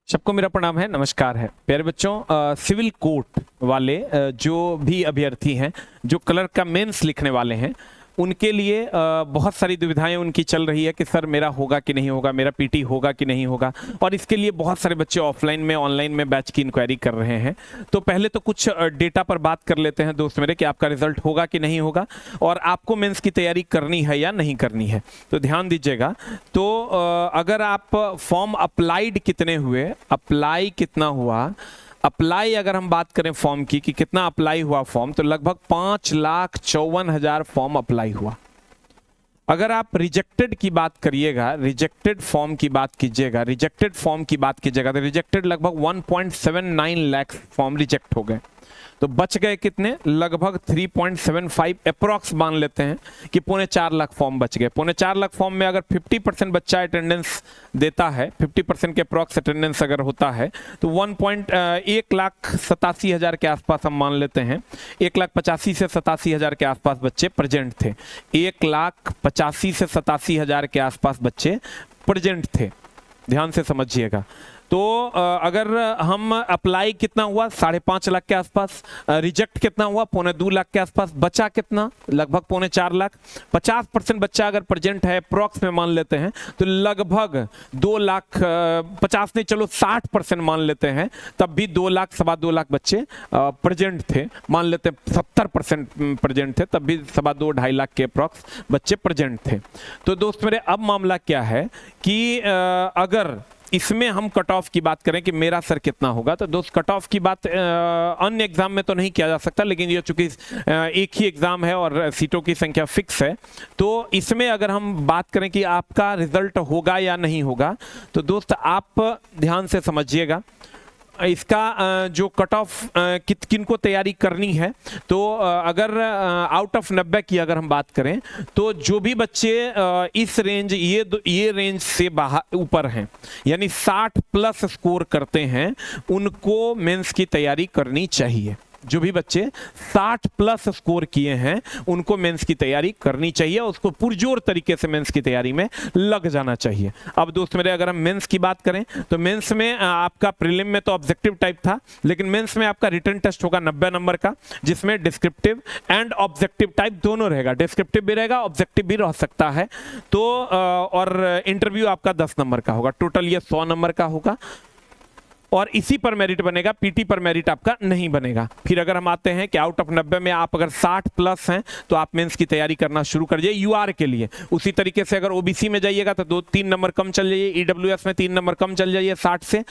सबको मेरा प्रणाम है, नमस्कार है प्यारे बच्चों। सिविल कोर्ट वाले जो भी अभ्यर्थी हैं जो क्लर्क का मेंस लिखने वाले हैं उनके लिए बहुत सारी दुविधाएं उनकी चल रही है कि सर मेरा होगा कि नहीं होगा, मेरा पीटी होगा कि नहीं होगा। और इसके लिए बहुत सारे बच्चे ऑफलाइन में ऑनलाइन में बैच की इंक्वायरी कर रहे हैं। तो पहले तो कुछ डेटा पर बात कर लेते हैं दोस्त मेरे कि आपका रिजल्ट होगा कि नहीं होगा और आपको मेंस की तैयारी करनी है या नहीं करनी है। तो ध्यान दीजिएगा। तो अगर आप फॉर्म अप्लाइड कितने हुए, अप्लाई कितना हुआ, अप्लाई अगर हम बात करें फॉर्म की कि कितना अप्लाई हुआ फॉर्म, तो लगभग 5,54,000 फॉर्म अप्लाई हुआ। अगर आप रिजेक्टेड की बात करिएगा, रिजेक्टेड फॉर्म की बात कीजिएगा, रिजेक्टेड फॉर्म की बात कीजिएगा तो रिजेक्टेड लगभग 1.79 लाख फॉर्म रिजेक्ट हो गए। तो बच गए कितने, लगभग 3.75 अप्रॉक्स मान लेते हैं कि 4.25 लाख फॉर्म बच गए। 4.25 लाख फॉर्म में अगर 50% बच्चा अटेंडेंस देता है, 50% के अप्रॉक्स अटेंडेंस अगर होता है तो 1,87,000 के आसपास हम मान लेते हैं। 1,85,000 से 87,000 के आसपास बच्चे प्रेजेंट थे। 1,85,000 से 87,000 के आसपास बच्चे प्रेजेंट थे। ध्यान से समझिएगा। तो अगर हम अप्लाई कितना हुआ 5.5 लाख के आसपास, रिजेक्ट कितना हुआ 2.25 लाख के आसपास, बचा कितना लगभग 4.25 लाख। 50% बच्चा अगर प्रेजेंट है अप्रॉक्स में मान लेते हैं तो लगभग 2 लाख 50 नहीं चलो 60% मान लेते हैं, तब भी 2 लाख 2.25 लाख बच्चे प्रेजेंट थे। मान लेते हैं 70% प्रेजेंट थे, तब भी 2.25 लाख के अप्रॉक्स बच्चे प्रेजेंट थे। तो दोस्त मेरे अब मामला क्या है कि अगर इसमें हम कट ऑफ की बात करें कि मेरा सर कितना होगा, तो दोस्त कट ऑफ की बात अन्य एग्जाम में तो नहीं किया जा सकता, लेकिन ये चूंकि एक ही एग्जाम है और सीटों की संख्या फिक्स है, तो इसमें अगर हम बात करें कि आपका रिजल्ट होगा या नहीं होगा, तो दोस्त आप ध्यान से समझिएगा। इसका जो कट ऑफ किनको तैयारी करनी है, तो अगर आउट ऑफ 90 की अगर हम बात करें तो जो भी बच्चे इस रेंज ये रेंज से बाहर ऊपर हैं, यानी 60 प्लस स्कोर करते हैं, उनको मेंस की तैयारी करनी चाहिए। जो भी बच्चे 60 प्लस स्कोर किए हैं उनको मेंस की तैयारी करनी चाहिए, उसको पुरजोर तरीके से मेंस की तैयारी में लग जाना चाहिए। अब दोस्त मेरे अगर हम मेंस की बात करें तो मेंस में आपका प्रीलिम में तो ऑब्जेक्टिव टाइप था, लेकिन मेंस में आपका रिटन टेस्ट होगा 90 नंबर का, जिसमें डिस्क्रिप्टिव एंड ऑब्जेक्टिव टाइप दोनों रहेगा। डिस्क्रिप्टिव भी रहेगा, ऑब्जेक्टिव भी रह सकता है। तो और इंटरव्यू आपका 10 नंबर का होगा। टोटल ये 100 नंबर का होगा और इसी पर मेरिट बनेगा, पीटी पर मेरिट आपका नहीं बनेगा। फिर अगर हम आते हैं कि आउट ऑफ 90 में आप अगर 60 प्लस हैं तो आप मेंस की तैयारी करना शुरू कर जाइए यूआर के लिए। उसी तरीके से अगर ओबीसी में जाइएगा तो 2-3 नंबर कम चल जाइए, ईडब्ल्यूएस में 3 नंबर कम चल जाइए 60 से।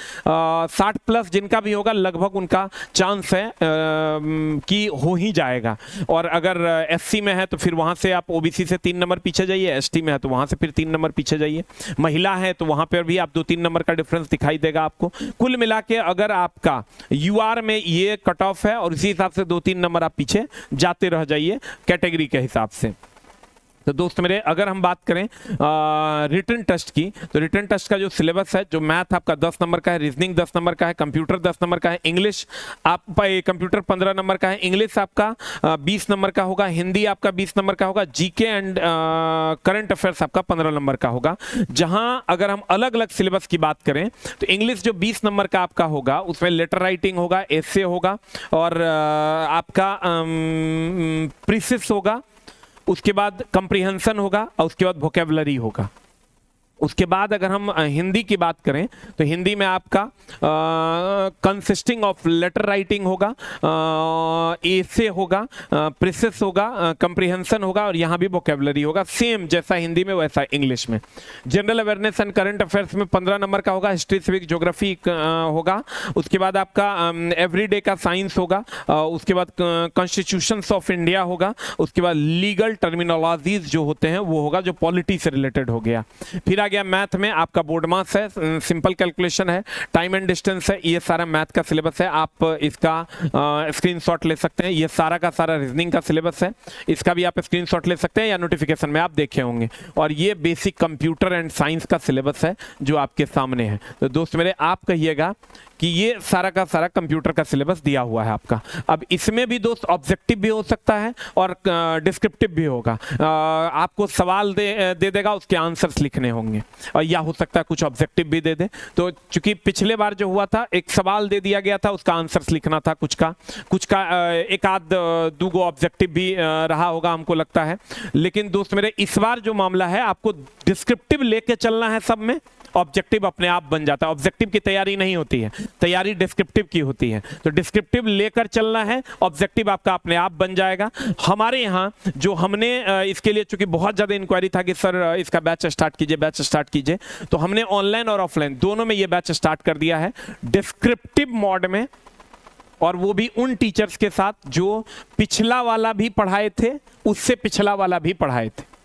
60 प्लस जिनका भी होगा लगभग उनका चांस है कि हो ही जाएगा। और अगर एससी में है तो फिर वहां से आप ओबीसी से 3 नंबर पीछे जाइए, एसटी में है तो वहां से फिर 3 नंबर पीछे जाइए, महिला है तो वहां पर भी आप 2-3 नंबर का डिफरेंस दिखाई देगा आपको। कुल मिला के अगर आपका यूआर में ये कट ऑफ है और इसी हिसाब से 2-3 नंबर आप पीछे जाते रह जाइए कैटेगरी के हिसाब से। तो दोस्त मेरे अगर हम बात करें रिटन टेस्ट की, तो रिटन टेस्ट का जो सिलेबस है, जो मैथ आपका 10 नंबर का है, रीजनिंग 10 नंबर का है, कंप्यूटर 10 नंबर का है, इंग्लिश आप कंप्यूटर 15 नंबर का है, इंग्लिश आपका 20 नंबर का होगा, हिंदी आपका 20 नंबर का होगा, जीके एंड करंट अफेयर्स आपका 15 नंबर का होगा। जहां अगर हम अलग अलग सिलेबस की बात करें तो इंग्लिश जो 20 नंबर का आपका होगा उसमें लेटर राइटिंग होगा, एसे होगा और आपका प्रीसिस होगा, उसके बाद कंप्रीहेंशन होगा और उसके बाद वोकेबलरी होगा। उसके बाद अगर हम हिंदी की बात करें तो हिंदी में आपका कंसिस्टिंग ऑफ लेटर राइटिंग होगा, एसे होगा, प्रीसिस होगा, कंप्रीहेंशन होगा और यहाँ भी वोकेबलरी होगा, सेम जैसा हिंदी में वैसा इंग्लिश में। General awareness and current affairs में 15 नंबर का होगा, हिस्ट्री सिविक ज्योग्राफी होगा, उसके बाद आपका एवरीडे का साइंस होगा, उसके बाद कॉन्स्टिट्यूशंस ऑफ इंडिया होगा, उसके बाद लीगल टर्मिनोलॉजीज जो होते हैं वो होगा, जो पॉलिटी से रिलेटेड हो गया। फिर गया मैथ में आपका बोर्ड मास है, सिंपल कैलकुलेशन है, टाइम एंड डिस्टेंस है, ये सारा मैथ का सिलेबस है। आप इसका स्क्रीनशॉट ले सकते हैं। ये सारा का सारा रीजनिंग का सिलेबस है, इसका भी आप स्क्रीनशॉट ले सकते हैं या नोटिफिकेशन में आप देखे होंगे। और ये बेसिक कंप्यूटर एंड साइंस का सिलेबस है जो आपके सामने है। तो दोस्त मेरे आप कहिएगा कि ये सारा का सारा कंप्यूटर का सिलेबस दिया हुआ है आपका। अब इसमें भी दोस्त ऑब्जेक्टिव भी हो सकता है और डिस्क्रिप्टिव भी होगा। आपको सवाल दे देगा, उसके आंसर्स लिखने होंगे। देंगे, और या हो सकता है कुछ ऑब्जेक्टिव भी दे दे। तो चूंकि पिछले बार जो हुआ था एक सवाल दे दिया गया था, उसका आंसर्स लिखना था, कुछ का एक आध दूगो ऑब्जेक्टिव भी रहा होगा हमको लगता है। लेकिन दोस्त मेरे इस बार जो मामला है आपको डिस्क्रिप्टिव लेके चलना है सब में, ऑब्जेक्टिव अपने आप बन जाता है। ऑब्जेक्टिव की तैयारी नहीं होती है, तैयारी डिस्क्रिप्टिव की होती है। तो डिस्क्रिप्टिव लेकर चलना है, ऑब्जेक्टिव आपका अपने आप बन जाएगा। हमारे यहाँ जो हमने इसके लिए चूंकि बहुत ज़्यादा इंक्वायरी था कि सर इसका बैच स्टार्ट कीजिए, बैच स्टार्ट कीजिए, तो हमने ऑनलाइन और ऑफलाइन दोनों में ये बैच स्टार्ट कर दिया है, डिस्क्रिप्टिव मोड में, और वो भी उन टीचर्स के साथ जो पिछला वाला भी पढ़ाए थे, उससे पिछला वाला भी पढ़ाए थे।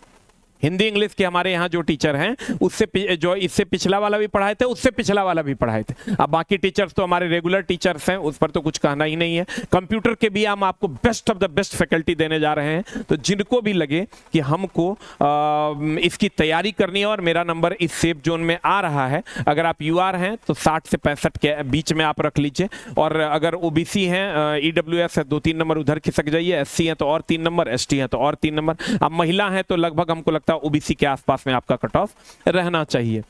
हिंदी इंग्लिश के हमारे यहाँ जो टीचर हैं उससे जो इससे पिछला वाला भी पढ़ाए थे, उससे पिछला वाला भी पढ़ाए थे। अब बाकी टीचर्स तो हमारे रेगुलर टीचर्स हैं, उस पर तो कुछ कहना ही नहीं है। कंप्यूटर के भी हम आपको best of the best faculty देने जा रहे हैं। तो जिनको भी लगे कि हमको इसकी तैयारी करनी है, और मेरा नंबर इस सेफ जोन में आ रहा है, अगर आप यूआर हैं तो 60 से 65 के बीच में आप रख लीजिए, और अगर ओबीसी हैं, ईडब्ल्यूएस है, 2-3 नंबर उधर खिसक जाइए, एससी हैं तो और 3 नंबर, एसटी हैं तो और 3 नंबर। अब महिला हैं तो लगभग हमको लगता है ओबीसी के आसपास में आपका कट ऑफ रहना चाहिए।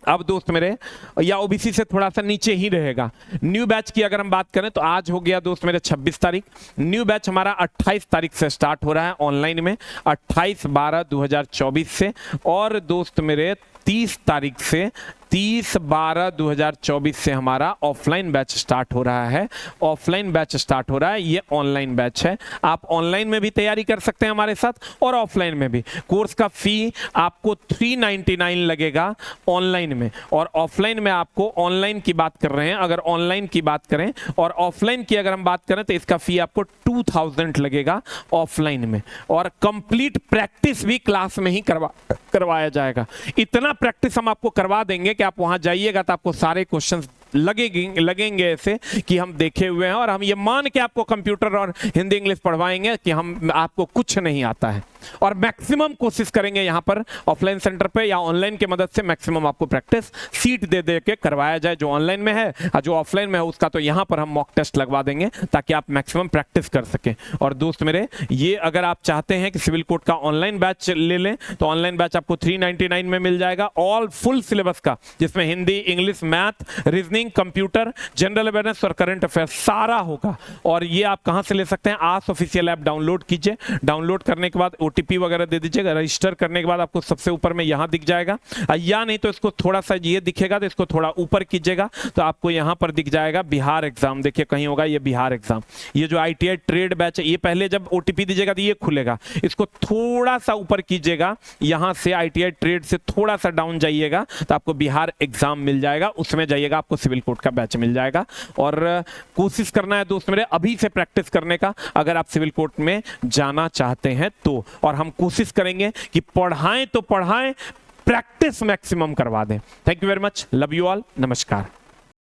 अब दोस्त मेरे, या ओबीसी से थोड़ा सा नीचे ही रहेगा। न्यू बैच की अगर हम बात करें तो आज हो गया दोस्त मेरे 26 तारीख। न्यू बैच हमारा 28 तारीख से स्टार्ट हो रहा है ऑनलाइन में, 28/12/2024 से, और दोस्त मेरे 30 तारीख से 30/12/2024 से हमारा ऑफलाइन बैच स्टार्ट हो रहा है। ऑफलाइन बैच स्टार्ट हो रहा है, ये ऑनलाइन बैच है। आप ऑनलाइन में भी तैयारी कर सकते हैं हमारे साथ, और ऑफलाइन में भी। कोर्स का फी आपको 399 लगेगा ऑनलाइन में, और ऑफलाइन में आपको, ऑनलाइन की बात कर रहे हैं, अगर ऑनलाइन की बात करें और ऑफलाइन की अगर हम बात करें तो इसका फी आपको 2000 लगेगा ऑफलाइन में, और कंप्लीट प्रैक्टिस भी क्लास में ही करवाया जाएगा। इतना प्रैक्टिस हम आपको करवा देंगे कि आप वहां जाइएगा तो आपको सारे क्वेश्चंस लगेंगे ऐसे कि हम देखे हुए हैं, और हम ये मान के आपको कंप्यूटर और हिंदी इंग्लिश पढ़वाएंगे कि हम आपको कुछ नहीं आता है। और मैक्सिमम कोशिश करेंगे यहाँ पर ऑफलाइन सेंटर पे या ऑनलाइन की मदद से मैक्सिमम आपको प्रैक्टिस सीट दे के करवाया जाए। जो ऑनलाइन में है और जो ऑफलाइन में है उसका तो यहाँ पर हम मॉक टेस्ट लगवा देंगे ताकि आप मैक्सिमम प्रैक्टिस कर सकें। और दोस्त मेरे, ये अगर आप चाहते हैं कि सिविल कोड का ऑनलाइन बैच ले लें तो ऑनलाइन बैच आपको 399 में मिल जाएगा, ऑल फुल सिलेबस का, जिसमें Hindi, English, math, reasoning, computer, general awareness और करंट अफेयर्स सारा होगा। और ये आप कहां से ले सकते हैं? आस ऑफिशियल ऐप डाउनलोड कीजिए। डाउनलोड करने के बाद ओटीपी वगैरह दे दीजिएगा। रजिस्टर करने के बाद आपको सबसे ऊपर में यहां दिख जाएगा, या नहीं तो इसको थोड़ा सा ये दिखेगा तो इसको थोड़ा ऊपर कीजिएगा तो आपको यहां पर दिख जाएगा बिहार एग्जाम। देखिए कहीं होगा ये बिहार एग्जाम। ये जो ITI ट्रेड बैच है, ये पहले जब ओटीपी दीजिएगा तो ये खुलेगा, इसको थोड़ा सा ऊपर कीजिएगा, यहां से ITI ट्रेड से थोड़ा सा डाउन जाइएगा तो आपको बिहार एग्जाम मिल जाएगा, उसमें जाइएगा आपको सिविल कोड का बैच मिल जाएगा। और कोशिश करना है दोस्त मेरे अभी से प्रैक्टिस करने का, अगर आप सिविल कोड में जाना चाहते हैं तो। और हम कोशिश करेंगे कि पढ़ाएं तो पढ़ाएं, प्रैक्टिस मैक्सिमम करवा दें। Thank you very much, love you all, नमस्कार।